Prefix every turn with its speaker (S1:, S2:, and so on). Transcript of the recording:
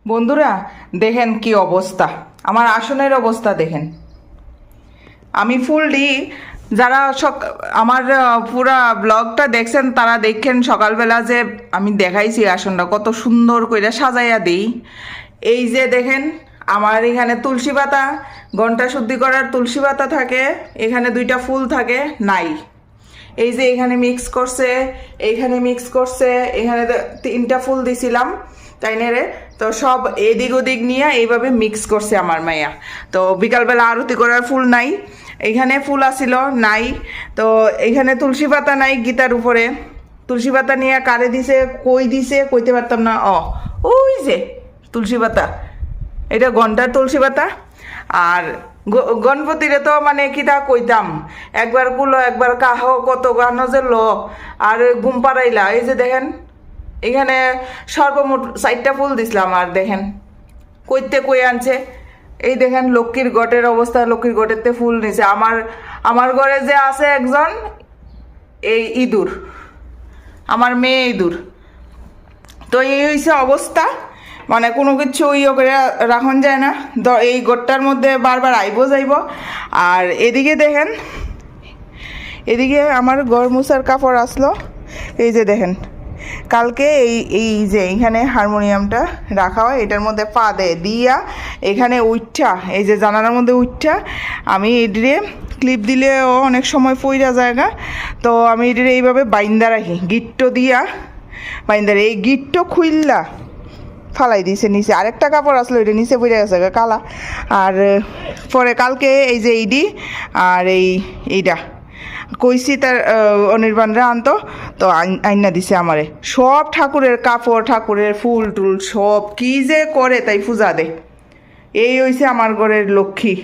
S1: বন্ধুরা দেখেন কি অবস্থা, আমার আসনের অবস্থা দেখেন। আমি ফুললি যারা আমার পুরা ব্লগটা দেখছেন তারা দেখেন সকালবেলা যে আমি দেখাইছি আসনটা কত সুন্দর করে সাজাইয়া দিই। এই যে দেখেন আমার এখানে তুলসী পাতা, ঘন্টা শুদ্ধি করার তুলসী পাতা থাকে, এখানে দুইটা ফুল থাকে নাই। এই যে এখানে মিক্স করছে, এইখানে মিক্স করছে, এখানে তিনটা ফুল দিছিলাম তাই না রে। তো সব এদিক ওদিক নিয়ে এইভাবে মিক্স করছে আমার মাইয়া। তো বিকালবেলা আরতি করার ফুল নাই, এইখানে ফুল আসিল নাই। তো এইখানে তুলসী পাতা নাই, গীতার উপরে তুলসী পাতা নিয়ে কারে দিছে কই দিছে কইতে পারতাম না। ওই যে তুলসী পাতা, এটা ঘন্টার তুলসী পাতা। আর গণপতিরে তো মানে কিতা কইতাম, একবার কুলো একবার কাহ কত গানো যে লো। আর ঘুম পাড়াইলা, এই যে দেখেন এখানে সর্বমোট 4টা ফুল দিছিলাম। আর দেখেন কইতে কই আনছে, এই দেখেন লক্ষ্মীর গটের অবস্থা, লক্ষ্মীর গটেরতে ফুল নিছে। আমার ঘরে যে আছে একজন এই ইঁদুর, আমার মেয়ে ইঁদুর। তো এই হয়েছে অবস্থা, মানে কোনো কিছু ইয়ে করে রাখন যায় না। এই গোটটার মধ্যে বারবার আইব যাইব। আর এদিকে দেখেন, এদিকে আমার ঘর মুছার কাপড় আসলো। এই যে দেখেন কালকে এই যে এইখানে হারমোনিয়ামটা রাখা হয়, এটার মধ্যে পা দিয়া এখানে উঠা, এই যে জানালার মধ্যে উঠা আমি এডিরে ক্লিপ দিলেও অনেক সময় পইরা জায়গা। তো আমি এডিরে এইভাবে বাইন্দা রাখি, গিট্টো দিয়া বাইন্দা। এই গিট্টো খুইল্লা ফালাই দিছে নিচে, আরেকটা কাপড় আসলো এটা নিচে পড়ে গেছে কালা। আর পরে কালকে এই যে এইডি আর এইটা কইছি তার অনির্বাণরা আনতো, তো আইনা দিছে আমারে সব ঠাকুরের কাপড়, ঠাকুরের ফুল টুল সব কি যে করে তাই পূজা দে। এই হইছে আমার ঘরের লক্ষ্মী।